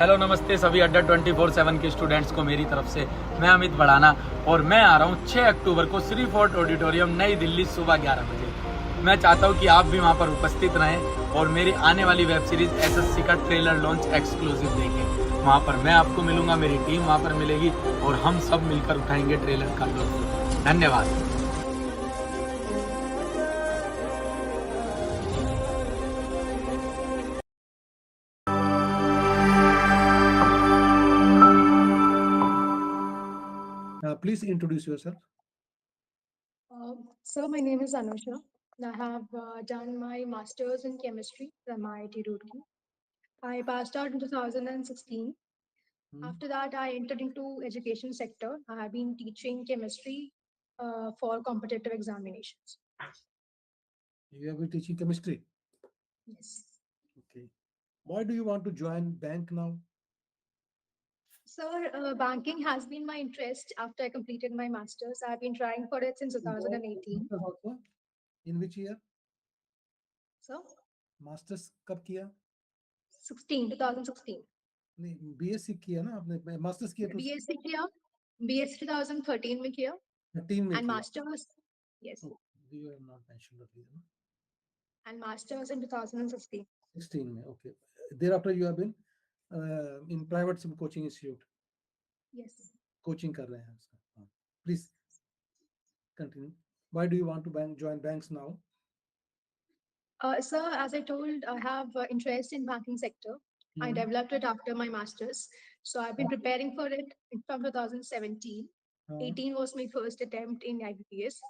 Hello नमस्ते सभी अड्डा 24/7 के स्टूडेंट्स को मेरी तरफ से मैं अमित बढ़ाना और मैं आ रहा हूँ 6 अक्टूबर को श्री फोर्ट ऑडिटोरियम नई दिल्ली सुबह 11 बजे। मैं चाहता हूँ कि आप भी वहाँ पर उपस्थित रहें और मेरी आने वाली वेब सीरीज एसएससी का ट्रेलर लॉन्च एक्सक्लूसिव देखें। वहाँ पर मैं आपको मिलूंगा, मेरी टीम वहाँ पर मिलेगी और हम सब मिलकर उठाएंगे ट्रेलर का लुत्फ। धन्यवाद। Please introduce yourself. So my name is Anusha. I have done my master's in chemistry from IIT Roorkee. I passed out in 2016. After that, I entered into education sector. I have been teaching chemistry for competitive examinations. You have been teaching chemistry. Yes. Okay. Why do you want to join bank now? Sir, banking has been my interest after I completed my master's. I have been trying for it since 2018. Also, in which year? So, Masters कब किया? 2016. नहीं BSc किया ना आपने, masters किया तो BSc किया, BSc 2013 में किया. 13 में And किया. master's, yes. Oh, you have not mentioned the reason. And master's in 2016. 16 में, okay. Thereafter you have been in private some coaching institute. Yes. Coaching कर रहे हैं उसका. Please continue. Why do you want to join banks now? Sir, as I told, I have interest in banking sector. I developed it after my master's. So I've been preparing for it from 2017. 18 was my first attempt in IBPS.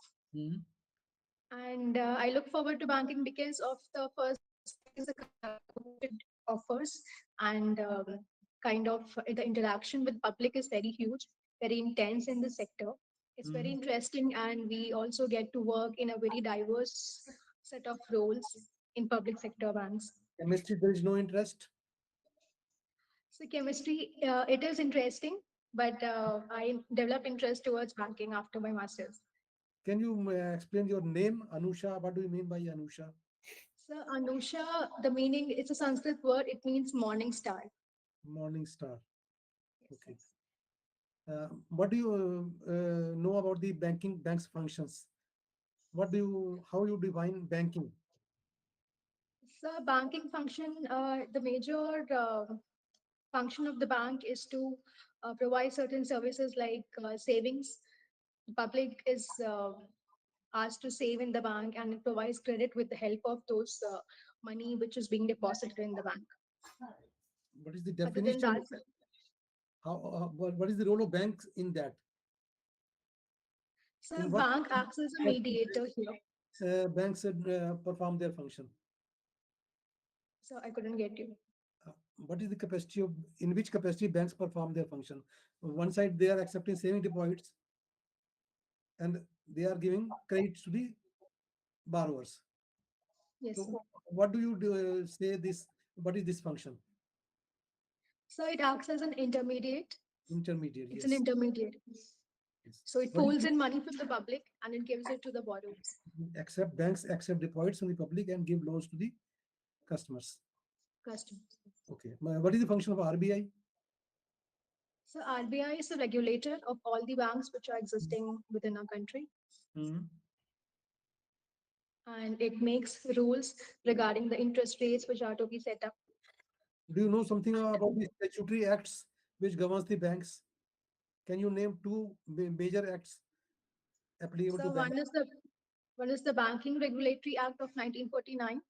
And I look forward to banking because of the first offers and kind of the interaction with public is very huge, very intense in the sector. It's very interesting, and we also get to work in a very diverse set of roles in public sector banks. Chemistry, there is no interest. So chemistry, it is interesting, but I developed interest towards banking after my master's. Can you explain your name, Anusha? What do you mean by Anusha? So Anusha, the meaning, it's a Sanskrit word. It means morning star. Morning star. Okay. What do you know about the bank's functions? How you define banking? So banking function, the major function of the bank is to provide certain services like savings. The public is asked to save in the bank, and it provides credit with the help of those money which is being deposited in the bank. What is the Other than definition? that, What is the role of banks in that? so bank acts as a mediator here. Banks perform their function. So I couldn't get you. What is the capacity of, in which capacity banks perform their function? One side, they are accepting saving deposits and they are giving credit to the borrowers. Yes. So what do you say this? What is this function? So it acts as an intermediate. Intermediate. It's yes. an intermediate. Yes. So it pulls in money from the public and it gives it to the borrowers. Banks accept deposits from the public and give loans to the customers. Okay. What is the function of RBI? So RBI is the regulator of all the banks which are existing within our country. And it makes rules regarding the interest rates which are to be set up. Do you know something about the statutory acts which governs the banks? Can you name two major acts applicable So to banks? one is the Banking Regulatory Act of 1949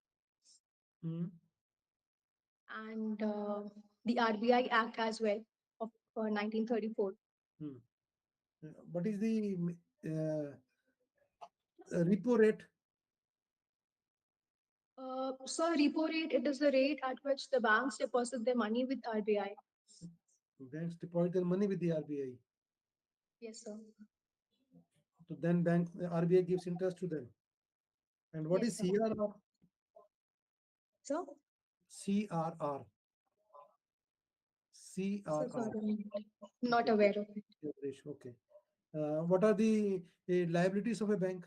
and the RBI Act as well of 1934. What is the repo rate? So repo rate, it is the rate at which the banks deposit their money with RBI. Banks deposit their money with the RBI. Yes, sir. So then RBI gives interest to them. And what is CRR? So? CRR. CRR. So not aware of it. Okay. What are the liabilities of a bank?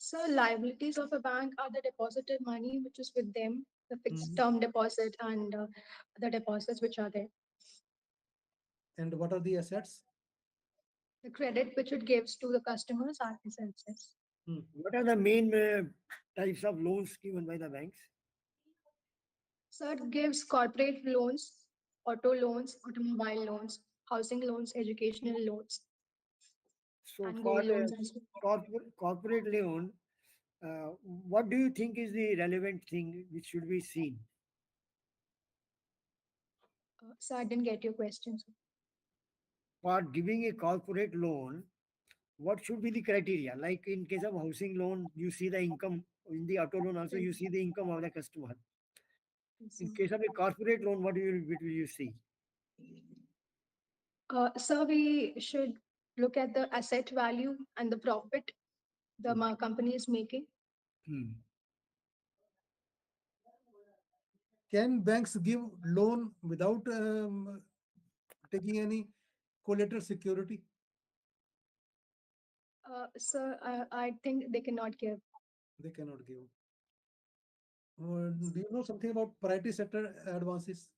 So liabilities of a bank are the deposited money which is with them, the fixed Mhm. term deposit and the deposits which are there. And what are the assets? The credit which it gives to the customers are expenses. Hmm. What are the main types of loans given by the banks? So it gives corporate loans, auto loans, automobile loans, housing loans, educational loans, So and for gold loans as well. corporate loan, what do you think is the relevant thing which should be seen? So I didn't get your question. Sir. For giving a corporate loan, what should be the criteria? Like in case of housing loan, you see the income. In the auto loan also, Yes, you see the income of the customer. yes, In sir. case of a corporate loan, what will you see? So we should look at the asset value and the profit the Okay. company is making. Hmm. Can banks give loan without taking any collateral security? I think they cannot give They cannot give. Do you know something about priority sector advances?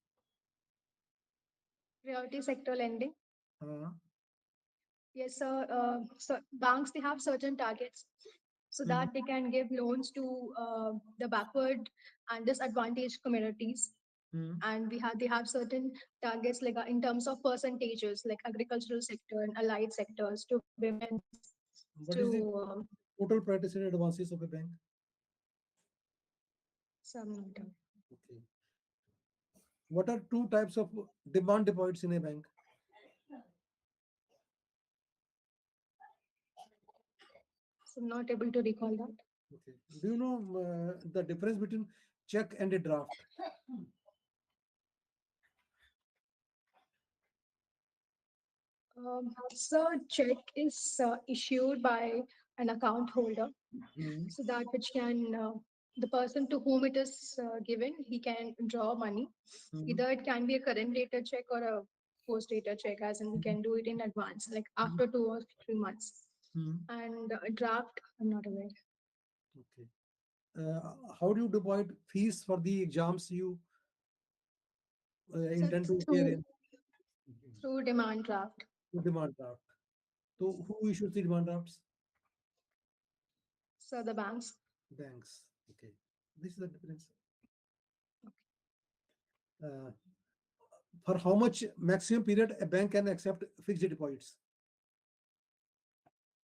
priority sector lending. Uh, Yes, sir. So banks they have certain targets so mhm, that they can give loans to the backward and disadvantaged communities. mhm. And they have certain targets like in terms of percentages, like agricultural sector and allied sectors to women's What is the to total priority sector advances of a bank? some. Okay. What are two types of demand deposits in a bank? So I'm not able to recall that. Okay. Do you know the difference between check and a draft? So check is issued by an account holder, Mhm, so that which can the person to whom it is given, he can draw money. mhm, Either it can be a current dated check or a post dated check, as in we mhm, can do it in advance, like mhm, after 2 or 3 months. mhm. And a draft, I'm not aware. Okay. How do you deposit fees for the exams you So intend it's to appear in? through demand draft. To demand draft. So who issues the demand drafts? So the banks. Banks. Okay. This is the difference. Uh, for how much maximum period a bank can accept fixed deposits?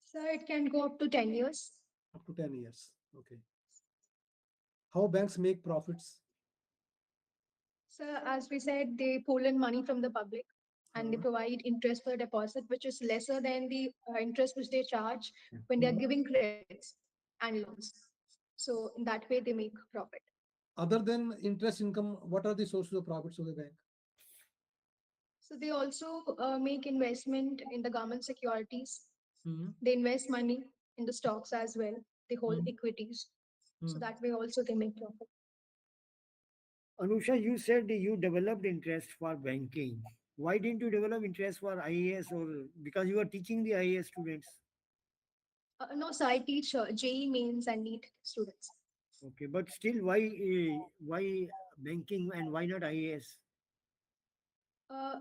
So it can go up to 10 years. Up to 10 years. Okay. How banks make profits? So as we said, they pull in money from the public and they Uh, provide interest per deposit, which is lesser than the interest which they charge when they are mhm. giving credits and loans. So in that way, they make profit. Other than interest income, what are the sources of profits of the bank? So they also make investment in the government securities. Mhm, They invest money in the stocks as well. They hold mhm, equities. So mhm. that way also they make profit. Anusha, you said you developed interest for banking. Why didn't you develop interest for IAS or because you are teaching the IAS students? No, so I teach JE mains and NEET students. Okay, but still, why banking and why not IAS?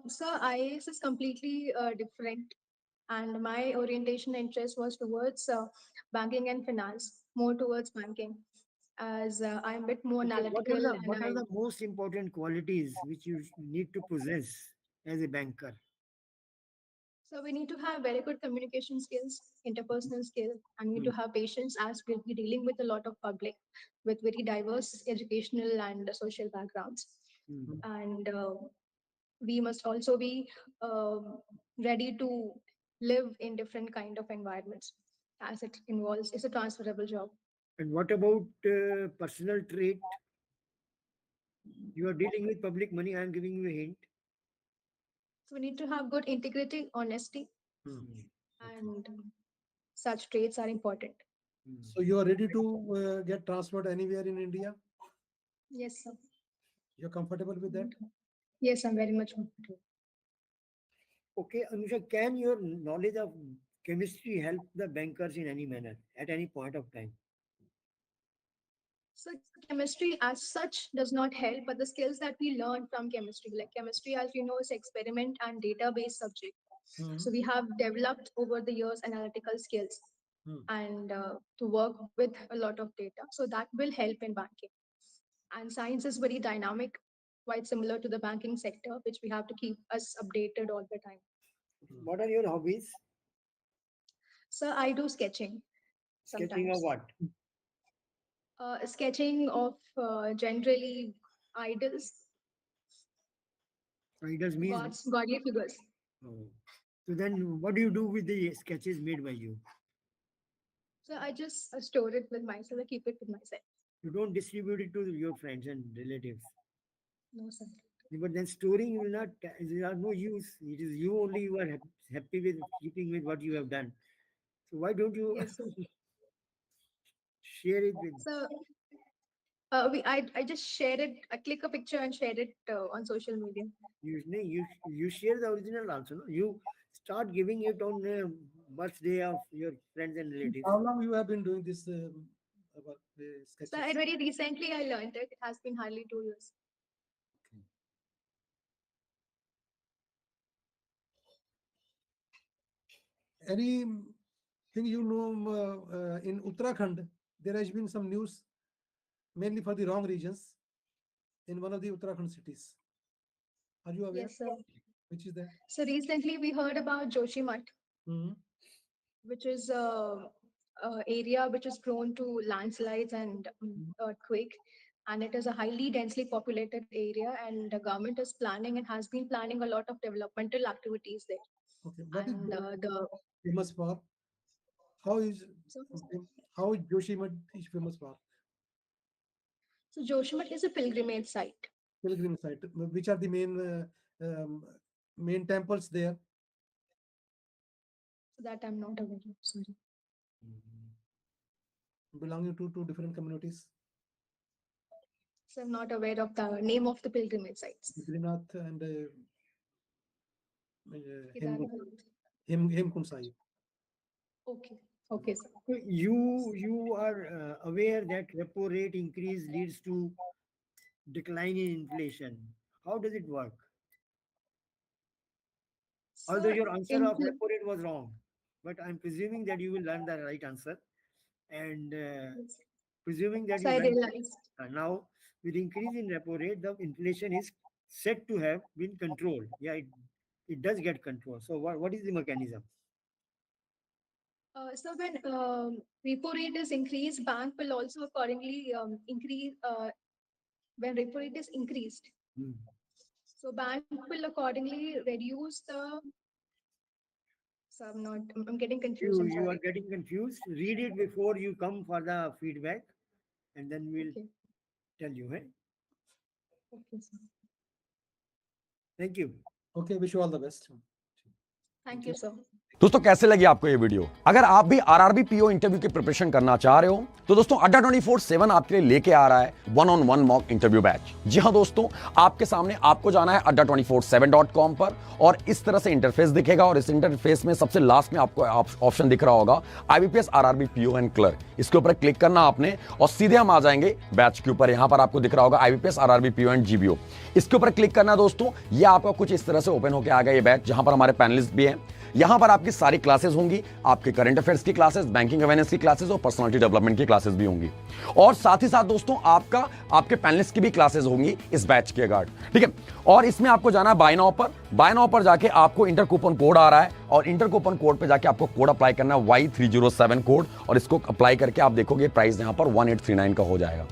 So IAS is completely different, and my orientation interest was towards banking and finance, more towards banking, as I'm a bit more Okay, analytical and what are the most important qualities which you need to possess as a banker? so we need to have very good communication skills, interpersonal skills, and we need Hmm. to have patience as we'll be dealing with a lot of public with very diverse educational and social backgrounds. Hmm. And we must also be um, ready to live in different kind of environments as it involves it's a transferable job. And what about personal trait? You are dealing with public money. I am giving you a hint. So we need to have good integrity, honesty, Hmm. Hmm. Okay. and such traits are important. Hmm. So you are ready to get transferred anywhere in India? Yes, sir. You're comfortable with that? Yes, I'm very much comfortable. Okay, Anusha, can your knowledge of chemistry help the bankers in any manner at any point of time? So chemistry as such does not help, but the skills that we learn from chemistry, like chemistry, as you know, is experiment and database subject. Hmm. So we have developed over the years analytical skills Hmm. and to work with a lot of data. So that will help in banking. And science is very dynamic, quite similar to the banking sector, which we have to keep us updated all the time. What are your hobbies? So I do sketching Sketching of sometimes. what? Sketching of generally idols, Idols means. gods, godly figures. Oh. So then, what do you do with the sketches made by you? So I just store it with myself. I keep it with myself. You don't distribute it to your friends and relatives. No, sir. But then storing will not. There are no use. It is you only who are happy with keeping with what you have done. So why don't you Yes, sir. share it with? So I just share it. I click a picture and share it on social media. You share the original also. No? You start giving it on birthday of your friends and relatives. How long you have been doing this about the So sketches? very recently I learned it. It has been hardly 2 years. Anything you know in Uttarakhand, there has been some news, mainly for the wrong regions, in one of the Uttarakhand cities. Are you aware? Yes, sir. Which is that? So recently we heard about Joshimath, Hmm. which is a area which is prone to landslides and earthquake, and it is a highly densely populated area, and the government is planning and has been planning a lot of developmental activities there. Okay. What is And the famous for? How is so, how is Joshimath is famous for? so Joshimath is a pilgrimage site. Pilgrim site. Which are the main temples there? So that I'm not aware of. Sorry. Belonging to two different communities. So I'm not aware of the name of the pilgrimage sites. Badrinath and Kedarnath. Hemkund Sahib. Okay. Okay, sir. You are aware that repo rate increase leads to decline in inflation. How does it work? Although So your answer in of repo rate was wrong, but I'm presuming that you will learn the right answer, and presuming that so you I learn realized. now with increase in repo rate, the inflation is said to have been controlled. Yeah, it does get controlled. So what is the mechanism? So when repo rate is increased, bank will also accordingly increase when repo rate is increased. Hmm. So bank will accordingly reduce the. So I'm getting confused. I'm You are sorry. getting confused. Read it before you come for the feedback, and then we'll Okay. tell you. Hey? Okay, sir. Thank you. Okay, wish you all the best. Thank you, sir. दोस्तों कैसे लगी आपको ये video? अगर आप भी RRB PO interview की preparation करना चाह रहे हो तो दोस्तों अड्डा 24/7 आपके लिए लेके आ रहा है 1-on-1 मॉक इंटरव्यू बैच। जी हां दोस्तों, आपके सामने आपको जाना है adda247.com पर और इस तरह से इंटरफेस दिखेगा और इस इंटरफेस में सबसे लास्ट में आपको ऑप्शन दिख रहा होगा IBPS RRB PO and clerk. इसके ऊपर क्लिक करना आपने और सीधे हम आ जाएंगे बैच के ऊपर। यहां पर आपको दिख रहा होगा IBPS RRB PO and GBO. इसके ऊपर क्लिक करना दोस्तों, ये आपका कुछ इस तरह से ओपन होकर आ गया ये बैच, जहां पर हमारे पैनलिस्ट भी हैं। यहां पर आपकी सारी क्लासेस होंगी, आपके करंट अफेयर्स की क्लासेस, बैंकिंग अवेयरनेस की क्लासेस और पर्सनालिटी डेवलपमेंट की क्लासेस भी होंगी। और साथ ही साथ दोस्तों आपके पैनलिस्ट की भी क्लासेस होंगी इस बैच के रिगार्ड, ठीक है। और इसमें आपको जाना है बाय नाउ पर। बाय नाउ पर जाके आपको इंटर कूपन कोड आ रहा है और इंटर कूपन कोड पे जाके आपको कोड अप्लाई करना है Y307 कोड, और इसको अप्लाई करके आप देखोगे प्राइस यहां पर 1839 का हो जाएगा।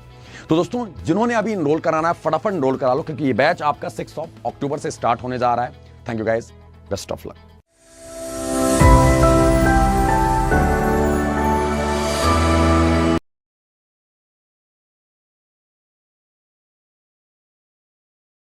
तो दोस्तों जिन्होंने अभी इनरोल कराना है फटाफट इनरोल करा लो, क्योंकि ये बैच आपका 6 अक्टूबर से स्टार्ट होने जा रहा है। Thank you guys, best of luck.